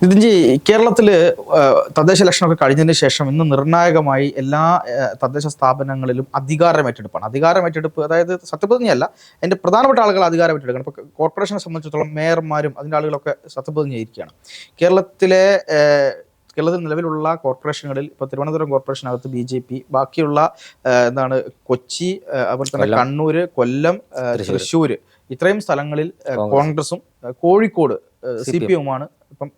ഇതിൻ്റെ കേരളത്തിൽ തദ്ദേശ ഇലക്ഷനൊക്കെ കഴിഞ്ഞതിന് ശേഷം ഇന്ന് നിർണായകമായി എല്ലാ തദ്ദേശ സ്ഥാപനങ്ങളിലും അധികാരം ഏറ്റെടുപ്പാണ്. അധികാരം ഏറ്റെടുപ്പ് അതായത് സത്യപ്രതിജ്ഞയല്ല, അതിൻ്റെ പ്രധാനപ്പെട്ട ആളുകൾ അധികാരം ഏറ്റെടുക്കണം. ഇപ്പോൾ കോർപ്പറേഷനെ സംബന്ധിച്ചിടത്തോളം മേയർമാരും അതിൻ്റെ ആളുകളൊക്കെ സത്യപ്രതിജ്ഞയിരിക്കുകയാണ്. കേരളത്തിൽ നിലവിലുള്ള കോർപ്പറേഷനുകളിൽ ഇപ്പോൾ തിരുവനന്തപുരം കോർപ്പറേഷനകത്ത് BJP, ബാക്കിയുള്ള കൊച്ചി, അതുപോലെ തന്നെ കണ്ണൂർ, കൊല്ലം, തൃശ്ശൂർ, ഇത്രയും സ്ഥലങ്ങളിൽ കോൺഗ്രസും, കോഴിക്കോട് CPM-ഉമാണ് ഇപ്പം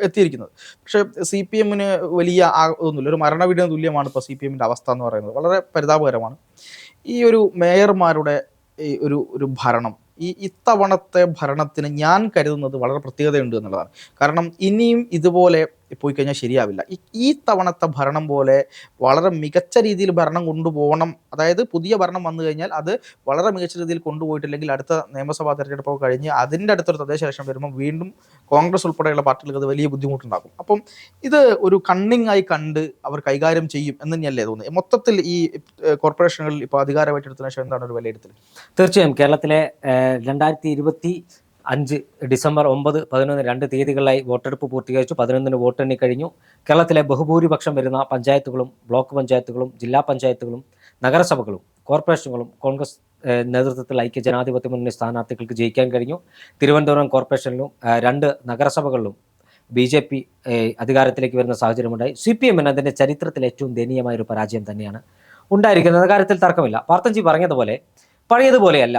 എത്തിയിരിക്കുന്നത്. പക്ഷേ CPM-ന് വലിയ ഒന്നുമില്ല, ഒരു മരണവീടിന് തുല്യമാണ് ഇപ്പോൾ CPM-ൻ്റെ അവസ്ഥ എന്ന് പറയുന്നത്. വളരെ പരിതാപകരമാണ്. ഈ ഒരു മേയർമാരുടെ ഒരു ഭരണം, ഇത്തവണത്തെ ഭരണത്തിന് ഞാൻ കരുതുന്നത് വളരെ പ്രത്യേകതയുണ്ട് എന്നുള്ളതാണ്. കാരണം ഇനിയും ഇതുപോലെ പോയി കഴിഞ്ഞാൽ ശരിയാവില്ല. ഈ തവണത്തെ ഭരണം പോലെ വളരെ മികച്ച രീതിയിൽ ഭരണം കൊണ്ടുപോകണം. അതായത് പുതിയ ഭരണം വന്നു കഴിഞ്ഞാൽ അത് വളരെ മികച്ച രീതിയിൽ കൊണ്ടുപോയിട്ടില്ലെങ്കിൽ അടുത്ത നിയമസഭാ തെരഞ്ഞെടുപ്പൊക്കെ കഴിഞ്ഞ് അതിൻ്റെ അടുത്തൊരു തദ്ദേശ ഇലക്ഷൻ വരുമ്പോൾ വീണ്ടും കോൺഗ്രസ് ഉൾപ്പെടെയുള്ള പാർട്ടികൾക്ക് അത് വലിയ ബുദ്ധിമുട്ടുണ്ടാകും. അപ്പം ഇത് ഒരു കണ്ണിങ് ആയി കണ്ട് അവർ കൈകാര്യം ചെയ്യും എന്ന് തന്നെയല്ലേ തോന്നുന്നത്? മൊത്തത്തിൽ ഈ കോർപ്പറേഷനുകളിൽ ഇപ്പോൾ അധികാരം ഏറ്റെടുത്തതിന് ശേഷം എന്താണ് ഒരു വിലയിരുത്തൽ? തീർച്ചയായും കേരളത്തിലെ 2025 ഡിസംബർ 9, 11, 2 തീയതികളിലായി വോട്ടെടുപ്പ് പൂർത്തീകരിച്ചു. 11-ന് വോട്ടെണ്ണി കഴിഞ്ഞു. കേരളത്തിലെ ബഹുഭൂരിപക്ഷം വരുന്ന പഞ്ചായത്തുകളും, ബ്ലോക്ക് പഞ്ചായത്തുകളും, ജില്ലാ പഞ്ചായത്തുകളും, നഗരസഭകളും, കോർപ്പറേഷനുകളും കോൺഗ്രസ് നേതൃത്വത്തിൽ ഐക്യജനാധിപത്യ മുന്നണി സ്ഥാനാർത്ഥികൾക്ക് ജയിക്കാൻ കഴിഞ്ഞു. തിരുവനന്തപുരം കോർപ്പറേഷനിലും 2 നഗരസഭകളിലും BJP അധികാരത്തിലേക്ക് വരുന്ന സാഹചര്യമുണ്ടായി. CPM-ന് അതിൻ്റെ ചരിത്രത്തിൽ ഏറ്റവും ദയനീയമായൊരു പരാജയം തന്നെയാണ് ഉണ്ടായിരിക്കുന്നത്. കാര്യത്തിൽ തർക്കമില്ല. പാർത്ഥൻജി പറഞ്ഞതുപോലെ പഴയതുപോലെയല്ല.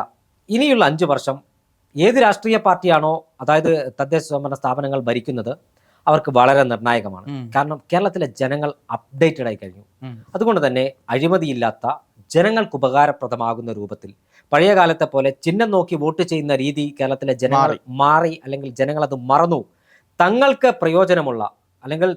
ഇനിയുള്ള 5 വർഷം ഏത് രാഷ്ട്രീയ പാർട്ടിയാണോ, അതായത് തദ്ദേശ സ്വയംഭരണ സ്ഥാപനങ്ങൾ ഭരിക്കുന്നത്, അവർക്ക് വളരെ നിർണായകമാണ്. കാരണം കേരളത്തിലെ ജനങ്ങൾ അപ്ഡേറ്റഡ് ആയി കഴിഞ്ഞു. അതുകൊണ്ട് തന്നെ അഴിമതിയില്ലാത്ത, ജനങ്ങൾക്ക് ഉപകാരപ്രദമാകുന്ന രൂപത്തിൽ പഴയ കാലത്തെ പോലെ ചിഹ്നം നോക്കി വോട്ട് ചെയ്യുന്ന രീതി കേരളത്തിലെ ജനങ്ങൾ മാറി, അല്ലെങ്കിൽ ജനങ്ങൾ അത് മറന്നു. തങ്ങൾക്ക് പ്രയോജനമുള്ള, അല്ലെങ്കിൽ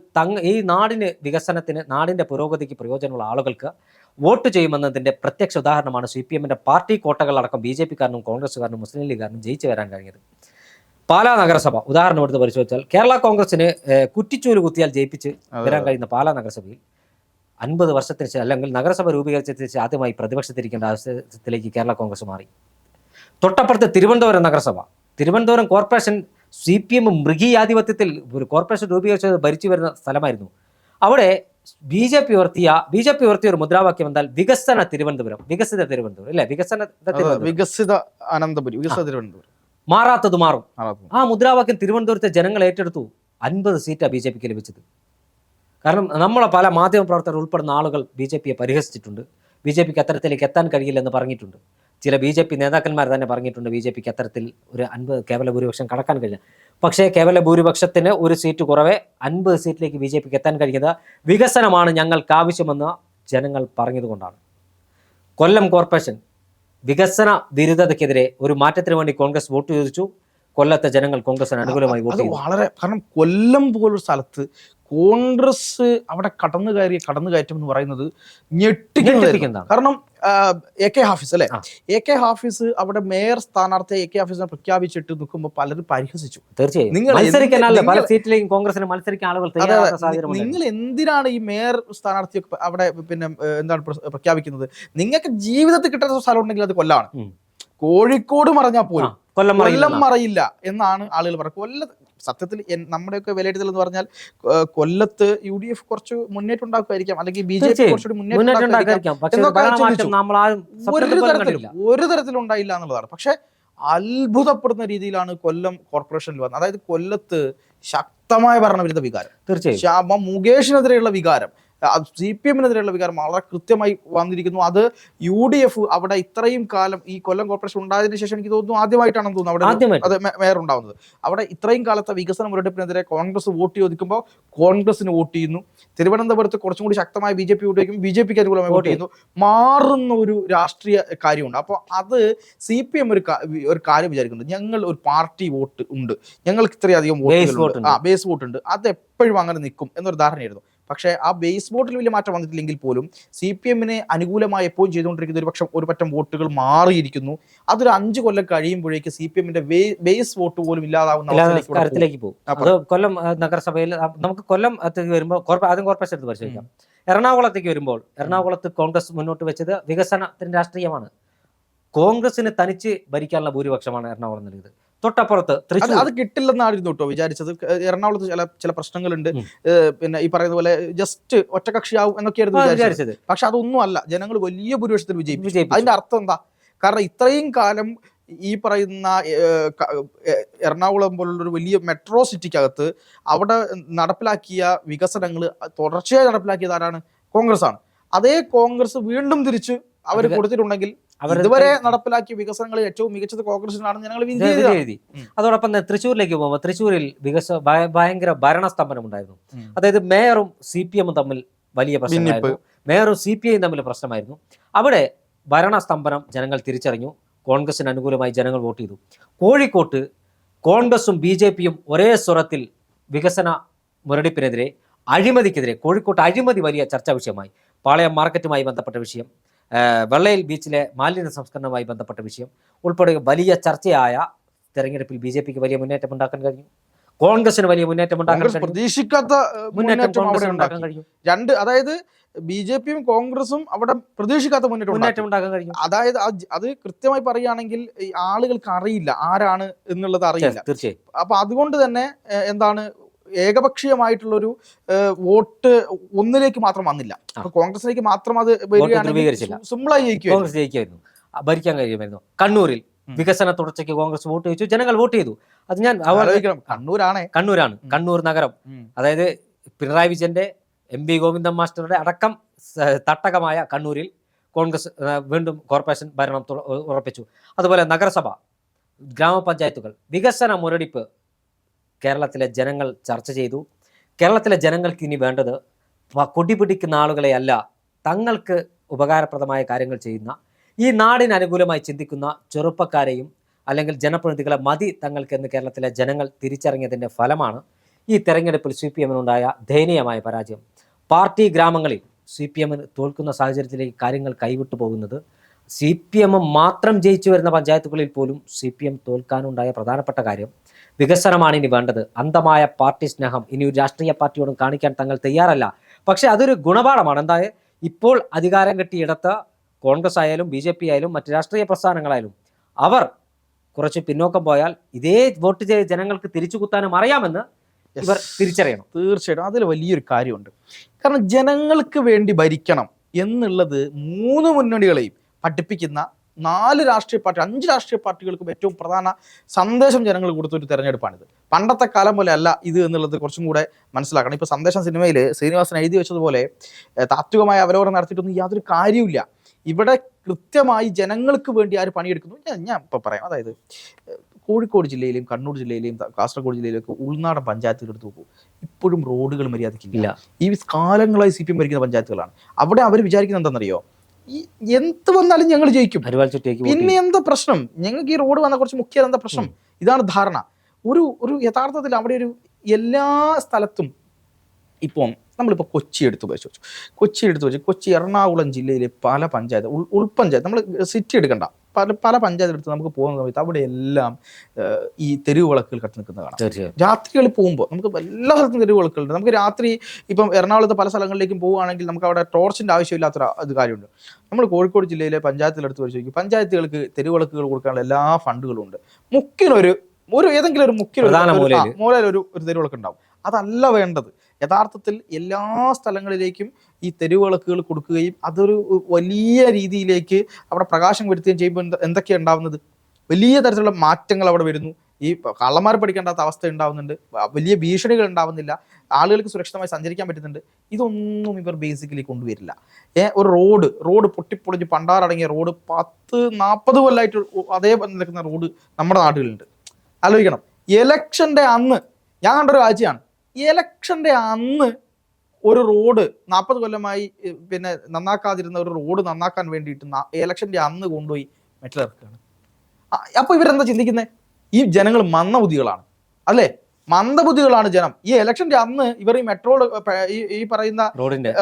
ഈ നാടിന് വികസനത്തിന്, നാടിൻ്റെ പുരോഗതിക്ക് പ്രയോജനമുള്ള ആളുകൾക്ക് വോട്ട് ചെയ്യുമെന്നതിൻ്റെ പ്രത്യക്ഷ ഉദാഹരണമാണ് CPM-ൻ്റെ പാർട്ടി കോട്ടകളടക്കം BJP-കാരനും കോൺഗ്രസ്സുകാരനും മുസ്ലിം ലീഗുകാരനും ജയിച്ചു വരാൻ കഴിഞ്ഞത്. പാലാ നഗരസഭ ഉദാഹരണം എടുത്ത് പരിശോധിച്ചാൽ, കേരള കോൺഗ്രസിന് കുറ്റിച്ചൂര് കുത്തിയാൽ ജയിപ്പിച്ച് വരാൻ കഴിയുന്ന പാലാ നഗരസഭയിൽ 50 വർഷത്തിന് ശേഷം, അല്ലെങ്കിൽ നഗരസഭ രൂപീകരിച്ചതിന് ശേഷം ആദ്യമായി പ്രതിപക്ഷത്തിരിക്കേണ്ട അവസരത്തിലേക്ക് കേരള കോൺഗ്രസ് മാറി. തൊട്ടപ്പുറത്ത് തിരുവനന്തപുരം നഗരസഭ, തിരുവനന്തപുരം കോർപ്പറേഷൻ CPM മൃഗീയാധിപത്യത്തിൽ ഒരു കോർപ്പറേഷൻ രൂപീകരിച്ചത് ഭരിച്ചു വരുന്ന സ്ഥലമായിരുന്നു. അവിടെ BJP ഉയർത്തിയ ഒരു മുദ്രാവാക്യം എന്നാൽ വികസന തിരുവനന്തപുരം, വികസിത തിരുവനന്തപുരം, അല്ലെ? വികസിത അനന്തപുരി, വികസിത തിരുവനന്തപുരം, മാറാത്തത് മാറും. ആ മുദ്രാവാക്യം തിരുവനന്തപുരത്തെ ജനങ്ങൾ ഏറ്റെടുത്തു. 50 സീറ്റാണ് BJP-ക്ക് ലഭിച്ചത്. കാരണം നമ്മളെ പല മാധ്യമ പ്രവർത്തകർ ഉൾപ്പെടുന്ന ആളുകൾ BJP-യെ പരിഹസിച്ചിട്ടുണ്ട്. BJP-ക്ക് അത്തരത്തിലേക്ക് എത്താൻ കഴിയില്ലെന്ന് പറഞ്ഞിട്ടുണ്ട്. ചില BJP നേതാക്കന്മാർ തന്നെ പറഞ്ഞിട്ടുണ്ട് BJP-ക്ക് അത്തരത്തിൽ ഒരു 50 കേവല ഭൂരിപക്ഷം കടക്കാൻ കഴിഞ്ഞ. പക്ഷേ കേവല ഭൂരിപക്ഷത്തിന് ഒരു സീറ്റ് കുറവേ 50 സീറ്റിലേക്ക് BJP-ക്ക് എത്താൻ കഴിഞ്ഞത് വികസനമാണ് ഞങ്ങൾക്ക് ആവശ്യമെന്ന് ജനങ്ങൾ പറഞ്ഞതുകൊണ്ടാണ്. കൊല്ലം കോർപ്പറേഷൻ വികസന വിരുദ്ധതയ്ക്കെതിരെ ഒരു മാറ്റത്തിന് വേണ്ടി കോൺഗ്രസ് വോട്ട് ചോദിച്ചു. കൊല്ലത്തെ ജനങ്ങൾ കോൺഗ്രസിന് അനുകൂലമായി വോട്ട് ചെയ്തു. കാരണം കൊല്ലം പോലൊരു സ്ഥലത്ത് കോൺഗ്രസ് അവിടെ കടന്നുകയറ്റം എന്ന് പറയുന്നത് ഞെട്ടിക്കുന്നതാണ്. കാരണം AK ഹാഫിസ്, അല്ലെ? AK ഹാഫിസ് അവിടെ മേയർ സ്ഥാനാർത്ഥിയെ AK ഹാഫിസിനെ പ്രഖ്യാപിച്ചിട്ട് നിൽക്കുമ്പോൾ പലരും പരിഹസിച്ചു. തീർച്ചയായും നിങ്ങൾ എന്തിനാണ് ഈ മേയർ സ്ഥാനാർത്ഥി അവിടെ പ്രഖ്യാപിക്കുന്നത്? നിങ്ങൾക്ക് ജീവിതത്തിൽ കിട്ടുന്ന സ്ഥലം ഉണ്ടെങ്കിൽ അത് കൊല്ലമാണ്. കോഴിക്കോട് മറഞ്ഞാൽ പോലും കൊല്ലം മറയില്ല എന്നാണ് ആളുകൾ പറയുന്നത്. സത്യത്തിൽ നമ്മുടെയൊക്കെ വിലയിരുത്തൽ എന്ന് പറഞ്ഞാൽ കൊല്ലത്ത് UDF കുറച്ച് മുന്നേറ്റം ഉണ്ടാക്കുമായിരിക്കാം, അല്ലെങ്കിൽ BJP കുറച്ചുകൂടി ഒരു തരത്തിലും ഉണ്ടായില്ല എന്നുള്ളതാണ്. പക്ഷെ അത്ഭുതപ്പെടുന്ന രീതിയിലാണ് കൊല്ലം കോർപ്പറേഷനിൽ വന്നത്. അതായത് കൊല്ലത്ത് ശക്തമായ ഭരണവിരുദ്ധ വികാരം, തീർച്ചയായും മുകേഷിനെതിരെയുള്ള വികാരം, CPM-നെതിരെയുള്ള വികാരം വളരെ കൃത്യമായി വന്നിരിക്കുന്നു. അത് UDF അവിടെ ഇത്രയും കാലം, ഈ കൊല്ലം കോർപ്പറേഷൻ ഉണ്ടായതിനു ശേഷം എനിക്ക് തോന്നുന്നു ആദ്യമായിട്ടാണെന്ന് തോന്നുന്നു അവിടെ അത് മേയർ ഉണ്ടാവുന്നത്. അവിടെ ഇത്രയും കാലത്തെ വികസന മുരടിപ്പിനെതിരെ കോൺഗ്രസ് വോട്ട് ചോദിക്കുമ്പോൾ കോൺഗ്രസിന് വോട്ട് ചെയ്യുന്നു. തിരുവനന്തപുരത്ത് കുറച്ചും കൂടി ശക്തമായ BJP വോട്ട് ചെയ്യും, BJP-ക്ക് അനുകൂലമായി വോട്ട് ചെയ്യുന്നു. മാറുന്ന ഒരു രാഷ്ട്രീയ കാര്യമുണ്ട്. അപ്പോൾ അത് CPM ഒരു കാര്യം വിചാരിക്കുന്നത്, ഞങ്ങൾ ഒരു പാർട്ടി വോട്ട് ഉണ്ട്, ഞങ്ങൾക്ക് ഇത്രയധികം ബേസ് വോട്ട് ഉണ്ട്, അത് എപ്പോഴും അങ്ങനെ നിൽക്കും എന്നൊരു ധാരണയായിരുന്നു. പക്ഷേ ആ ബേസ് വോട്ടിൽ വലിയ മാറ്റം വന്നിട്ടില്ലെങ്കിൽ പോലും CPM-ന് അനുകൂലമായി എപ്പോഴും ചെയ്തുകൊണ്ടിരിക്കുന്ന ഒരു പറ്റം വോട്ടുകൾ മാറിയിരിക്കുന്നു. അതൊരു 5 കൊല്ലം കഴിയുമ്പോഴേക്ക് CPM-ന്റെ ബേസ് വോട്ട് പോലും ഇല്ലാതാവുന്ന കാര്യത്തിലേക്ക് പോകും. അത് കൊല്ലം നഗരസഭയിൽ നമുക്ക് കൊല്ലം വരുമ്പോൾ ആദ്യം കോർപ്പറേഷൻ എടുത്ത് പരിശോധിക്കാം. എറണാകുളത്തേക്ക് വരുമ്പോൾ എറണാകുളത്ത് കോൺഗ്രസ് മുന്നോട്ട് വെച്ചത് വികസനത്തിന്റെ രാഷ്ട്രീയമാണ്. കോൺഗ്രസിന് തനിച്ച് ഭരിക്കാനുള്ള ഭൂരിപക്ഷമാണ് എറണാകുളം നൽകിയത്. തൊട്ടപ്പുറത്ത് തൃശ്ശൂർ. അത് കിട്ടില്ലെന്നായിരുന്നു കേട്ടോ വിചാരിച്ചത്. എറണാകുളത്ത് ചില പ്രശ്നങ്ങളുണ്ട്, പിന്നെ ഈ പറയുന്ന പോലെ ജസ്റ്റ് ഒറ്റകക്ഷിയാവും എന്നൊക്കെയായിരുന്നു വിചാരിച്ചത്. പക്ഷെ അതൊന്നും അല്ല, ജനങ്ങൾ വലിയ ഭൂരിപക്ഷത്തിൽ വിജയിപ്പിച്ചു. അതിന്റെ അർത്ഥം എന്താ? കാരണം ഇത്രയും കാലം ഈ പറയുന്ന എറണാകുളം പോലുള്ളൊരു വലിയ മെട്രോ സിറ്റിക്കകത്ത് അവിടെ നടപ്പിലാക്കിയ വികസനങ്ങൾ തുടർച്ചയായി നടപ്പിലാക്കിയത് ആരാണ്? കോൺഗ്രസ് ആണ്. അതേ കോൺഗ്രസ് വീണ്ടും തിരിച്ച് അവർ കൊടുത്തിട്ടുണ്ടെങ്കിൽ ഇതുവരെ നടപ്പിലാക്കിയ വികസനങ്ങൾ ഏറ്റവും മികച്ചത് കോൺഗ്രസിനാണെന്ന് ഞങ്ങൾ എഴുതി. അതോടൊപ്പം തന്നെ തൃശ്ശൂരിലേക്ക് പോകുമ്പോൾ തൃശ്ശൂരിൽ ഭയങ്കര ഭരണസ്തംഭനം ഉണ്ടായിരുന്നു. അതായത് മേയറും CPM തമ്മിൽ വലിയ പ്രശ്നമായിരുന്നു. മേയറും CPI തമ്മിൽ പ്രശ്നമായിരുന്നു. അവിടെ ഭരണസ്തംഭനം ജനങ്ങൾ തിരിച്ചറിഞ്ഞു. കോൺഗ്രസിന് അനുകൂലമായി ജനങ്ങൾ വോട്ട് ചെയ്തു. കോഴിക്കോട്ട് കോൺഗ്രസും BJPയും ഒരേ സ്വരത്തിൽ വികസന മുരടിപ്പിനെതിരെ, അഴിമതിക്കെതിരെ, കോഴിക്കോട്ട് അഴിമതി വലിയ ചർച്ചാ വിഷയമായി. പാളയം മാർക്കറ്റുമായി ബന്ധപ്പെട്ട വിഷയം, വെള്ളയിൽ ബീച്ചിലെ മാലിന്യ സംസ്കരണവുമായി ബന്ധപ്പെട്ട വിഷയം ഉൾപ്പെടെ വലിയ ചർച്ചയായ തെരഞ്ഞെടുപ്പിൽ BJPക്ക് വലിയ മുന്നേറ്റം ഉണ്ടാക്കാൻ കഴിഞ്ഞു. കോൺഗ്രസിന് വലിയ മുന്നേറ്റം ഉണ്ടാക്കാൻ പ്രതീക്ഷിക്കാത്ത മുന്നേറ്റം കഴിഞ്ഞു. രണ്ട്, അതായത് BJPയും കോൺഗ്രസും അവിടെ പ്രതീക്ഷിക്കാത്ത മുന്നേറ്റം ഉണ്ടാക്കാൻ കഴിഞ്ഞു. അതായത് അത് കൃത്യമായി പറയുകയാണെങ്കിൽ ആളുകൾക്ക് അറിയില്ല ആരാണ് എന്നുള്ളത് അറിയില്ല. തീർച്ചയായും. അപ്പൊ അതുകൊണ്ട് തന്നെ എന്താണ്, ഏകപക്ഷീയമായിട്ടുള്ളൊരു വോട്ട് ഒന്നിലേക്ക് മാത്രം വന്നില്ല. കോൺഗ്രസിലേക്ക് മാത്രം അത് സിമ്പിളായി ജയിക്കുമായിരുന്നു, ഭരിക്കാൻ കഴിയുമായിരുന്നു. കണ്ണൂരിൽ വികസന തുടർച്ചയ്ക്ക് കോൺഗ്രസ് വോട്ട് ചെയ്തു, ജനങ്ങൾ വോട്ട് ചെയ്തു. അത് ഞാൻ കണ്ണൂരാണ് കണ്ണൂർ നഗരം, അതായത് പിണറായി വിജയന്റെ MB ഗോവിന്ദൻ മാസ്റ്ററുടെ അടക്കം തട്ടകമായ കണ്ണൂരിൽ കോൺഗ്രസ് വീണ്ടും കോർപ്പറേഷൻ ഭരണം ഉറപ്പിച്ചു. അതുപോലെ നഗരസഭ, ഗ്രാമപഞ്ചായത്തുകൾ, വികസന മുരടിപ്പ് കേരളത്തിലെ ജനങ്ങൾ ചർച്ച ചെയ്തു. കേരളത്തിലെ ജനങ്ങൾക്ക് ഇനി വേണ്ടത് കൊടി പിടിക്കുന്ന ആളുകളെ അല്ല, തങ്ങൾക്ക് ഉപകാരപ്രദമായ കാര്യങ്ങൾ ചെയ്യുന്ന, ഈ നാടിന് അനുകൂലമായി ചിന്തിക്കുന്ന ചെറുപ്പക്കാരെയും അല്ലെങ്കിൽ ജനപ്രതിനിധികളെ മതി തങ്ങൾക്കെന്ന് കേരളത്തിലെ ജനങ്ങൾ തിരിച്ചറിഞ്ഞതിൻ്റെ ഫലമാണ് ഈ തെരഞ്ഞെടുപ്പിൽ CPMനുണ്ടായ ദയനീയമായ പരാജയം. പാർട്ടി ഗ്രാമങ്ങളിൽ CPM തോൽക്കുന്ന സാഹചര്യത്തിലേക്ക് കാര്യങ്ങൾ കൈവിട്ടു പോകുന്നത്. CPM മാത്രം ജയിച്ചു വരുന്ന പഞ്ചായത്തുകളിൽ പോലും CPM തോൽക്കാനുണ്ടായ പ്രധാനപ്പെട്ട കാര്യം വികസനമാണ് ഇനി വേണ്ടത്. അന്ധമായ പാർട്ടി സ്നേഹം ഇനി ഒരു രാഷ്ട്രീയ പാർട്ടിയോടും കാണിക്കാൻ തങ്ങൾ തയ്യാറല്ല. പക്ഷെ അതൊരു ഗുണപാഠമാണ്. എന്തായാലും ഇപ്പോൾ അധികാരം കിട്ടിയിടത്ത് കോൺഗ്രസ് ആയാലും BJP ആയാലും മറ്റ് രാഷ്ട്രീയ പ്രസ്ഥാനങ്ങളായാലും അവർ കുറച്ച് പിന്നോക്കം പോയാൽ ഇതേ വോട്ട് ചെയ്ത് ജനങ്ങൾക്ക് തിരിച്ചു കുത്താനും അറിയാമെന്ന് ഇവർ തിരിച്ചറിയണം. തീർച്ചയായിട്ടും അതിൽ വലിയൊരു കാര്യമുണ്ട്. കാരണം ജനങ്ങൾക്ക് വേണ്ടി ഭരിക്കണം എന്നുള്ളത് മൂന്ന് മുന്നണികളെയും പഠിപ്പിക്കുന്ന 4 രാഷ്ട്രീയ പാർട്ടി 5 രാഷ്ട്രീയ പാർട്ടികൾക്കും ഏറ്റവും പ്രധാന സന്ദേശം ജനങ്ങൾ കൊടുത്തൊരു തെരഞ്ഞെടുപ്പാണിത്. പണ്ടത്തെ കാലം പോലെ അല്ല ഇത് എന്നുള്ളത് കുറച്ചും കൂടെ മനസ്സിലാക്കണം. ഇപ്പോൾ സന്ദേശം സിനിമയിൽ ശ്രീനിവാസൻ എഴുതി വെച്ചതുപോലെ താത്വികമായ അവലോകനം നടത്തിയിട്ടൊന്നും യാതൊരു കാര്യമില്ല. ഇവിടെ കൃത്യമായി ജനങ്ങൾക്ക് വേണ്ടി ആര് പണിയെടുക്കുന്നു ഞാൻ ഇപ്പോൾ പറയാം. അതായത് കോഴിക്കോട് ജില്ലയിലെയും കണ്ണൂർ ജില്ലയിലെയും കാസർഗോഡ് ജില്ലയിലൊക്കെ ഉൾനാടൻ പഞ്ചായത്തുകൾ എടുത്ത് നോക്കൂ, ഇപ്പോഴും റോഡുകൾ മര്യാദയ്ക്കില്ല. ഈ കാലങ്ങളായി CPM ഭരിക്കുന്ന പഞ്ചായത്തുകളാണ്. അവിടെ അവർ വിചാരിക്കുന്നത് എന്താണെന്നറിയോ, ഈ എന്ത് വന്നാലും ഞങ്ങൾ ജയിക്കും, പിന്നെ എന്താ പ്രശ്നം, ഞങ്ങൾക്ക് ഈ റോഡ് വന്ന കുറച്ച് മുഖ്യ എന്താ പ്രശ്നം, ഇതാണ് ധാരണ. ഒരു യഥാർത്ഥത്തിൽ അവിടെ ഒരു എല്ലാ സ്ഥലത്തും ഇപ്പം നമ്മളിപ്പോൾ കൊച്ചി എടുത്ത് വെച്ചു കൊച്ചി എറണാകുളം ജില്ലയിലെ പല പഞ്ചായത്ത് ഉൾപഞ്ചായത്ത്, നമ്മൾ സിറ്റി എടുക്കണ്ട, പല പഞ്ചായത്ത് എടുത്ത് നമുക്ക് പോകുന്ന സമയത്ത് അവിടെ എല്ലാം ഈ തെരുവ് വിളക്കുകൾ കത്തി നിൽക്കുന്നത് കാണാം. രാത്രികളിൽ പോകുമ്പോൾ നമുക്ക് എല്ലാ സ്ഥലത്തും തെരുവ് വിളക്കുകളുണ്ട്. നമുക്ക് രാത്രി ഇപ്പം എറണാകുളത്ത് പല സ്ഥലങ്ങളിലേക്കും പോവുകയാണെങ്കിൽ നമുക്ക് അവിടെ ടോർച്ചിൻ്റെ ആവശ്യമില്ലാത്തൊരു കാര്യമുണ്ട്. നമ്മൾ കോഴിക്കോട് ജില്ലയിലെ പഞ്ചായത്തിലെടുത്ത് വെച്ച് പഞ്ചായത്തുകൾക്ക് തെരുവ് വിളക്കുകൾ കൊടുക്കാനുള്ള എല്ലാ ഫണ്ടുകളും ഉണ്ട്. മുക്കിനൊരു ഏതെങ്കിലും ഒരു മൂലയിലൊരു തെരുവ് വിളക്ക് ഉണ്ടാവും. അതല്ല വേണ്ടത്. യഥാർത്ഥത്തിൽ എല്ലാ സ്ഥലങ്ങളിലേക്കും ഈ തെരുവിളക്കുകൾ കൊടുക്കുകയും അതൊരു വലിയ രീതിയിലേക്ക് അവിടെ പ്രകാശം വരുത്തുകയും ചെയ്യുമ്പോൾ എന്തൊക്കെയാണ് ഉണ്ടാവുന്നത്? വലിയ തരത്തിലുള്ള മാറ്റങ്ങൾ അവിടെ വരുന്നു. ഈ കള്ളന്മാർ പഠിക്കേണ്ടാത്ത അവസ്ഥ ഉണ്ടാവുന്നുണ്ട്, വലിയ ഭീഷണികൾ ഉണ്ടാവുന്നില്ല, ആളുകൾക്ക് സുരക്ഷിതമായി സഞ്ചരിക്കാൻ പറ്റുന്നുണ്ട്. ഇതൊന്നും ഇവർ ബേസിക്കലി കൊണ്ടുവരില്ല. ഒരു റോഡ് പൊട്ടിപ്പൊളിഞ്ഞ് പണ്ടാറടങ്ങിയ റോഡ് 40 കൊല്ലമായിട്ട് അതേ നിൽക്കുന്ന റോഡ് നമ്മുടെ നാടുകളുണ്ട്. ആലോചിക്കണം. ഇലക്ഷൻ്റെ അന്ന് ഞാൻ കണ്ടൊരു കാഴ്ചയാണ്. ഇലക്ഷൻ്റെ അന്ന് ഒരു റോഡ് 40 കൊല്ലമായി പിന്നെ നന്നാക്കാതിരുന്ന ഒരു റോഡ് നന്നാക്കാൻ വേണ്ടിയിട്ട് ഇലക്ഷൻ്റെ അന്ന് കൊണ്ടുപോയി മെറ്റൽ ഇറക്കുകയാണ്. അപ്പോൾ ഇവരെന്താ ചിന്തിക്കുന്നത്? ഈ ജനങ്ങൾ മന്ദബുദ്ധികളാണ് അല്ലേ? മന്ദബുദ്ധികളാണ് ജനം. ഈ ഇലക്ഷൻ്റെ അന്ന് ഇവർ ഈ മെട്രോ ഈ പറയുന്ന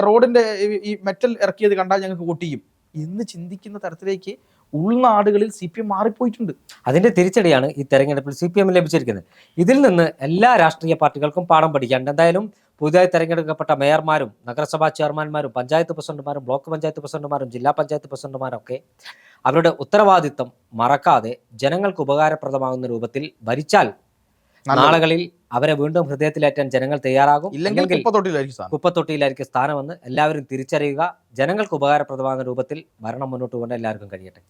റോഡിന്റെ ഈ മെറ്റൽ ഇറക്കിയത് കണ്ടാൽ ഞങ്ങൾക്ക് വോട്ട് ചെയ്യും എന്ന് ചിന്തിക്കുന്ന തരത്തിലേക്ക് ഉൾനാടുകളിൽ CPM മാറിപ്പോയിട്ടുണ്ട്. അതിന്റെ തിരിച്ചടിയാണ് ഈ തെരഞ്ഞെടുപ്പിൽ CPM ലഭിച്ചിരിക്കുന്നത്. ഇതിൽ നിന്ന് എല്ലാ രാഷ്ട്രീയ പാർട്ടികൾക്കും പാഠം പഠിക്കാനുണ്ട്. എന്തായാലും പുതുതായി തെരഞ്ഞെടുക്കപ്പെട്ട മേയർമാരും നഗരസഭാ ചെയർമാൻമാരും പഞ്ചായത്ത് പ്രസിഡന്റുമാരും ബ്ലോക്ക് പഞ്ചായത്ത് പ്രസിഡന്റുമാരും ജില്ലാ പഞ്ചായത്ത് പ്രസിഡന്റുമാരും ഒക്കെ അവരുടെ ഉത്തരവാദിത്തം മറക്കാതെ ജനങ്ങൾക്ക് ഉപകാരപ്രദമാകുന്ന രൂപത്തിൽ ഭരിച്ചാൽ നാളുകളിൽ അവരെ വീണ്ടും ഹൃദയത്തിലേറ്റാൻ ജനങ്ങൾ തയ്യാറാകും. ഇല്ലെങ്കിൽ കുപ്പത്തൊട്ടിയിലായിരിക്കും സ്ഥാനമെന്ന് എല്ലാവരും തിരിച്ചറിയുക. ജനങ്ങൾക്ക് ഉപകാരപ്രദമാകുന്ന രൂപത്തിൽ ഭരണം മുന്നോട്ട് കൊണ്ട് എല്ലാവർക്കും കഴിയട്ടെ.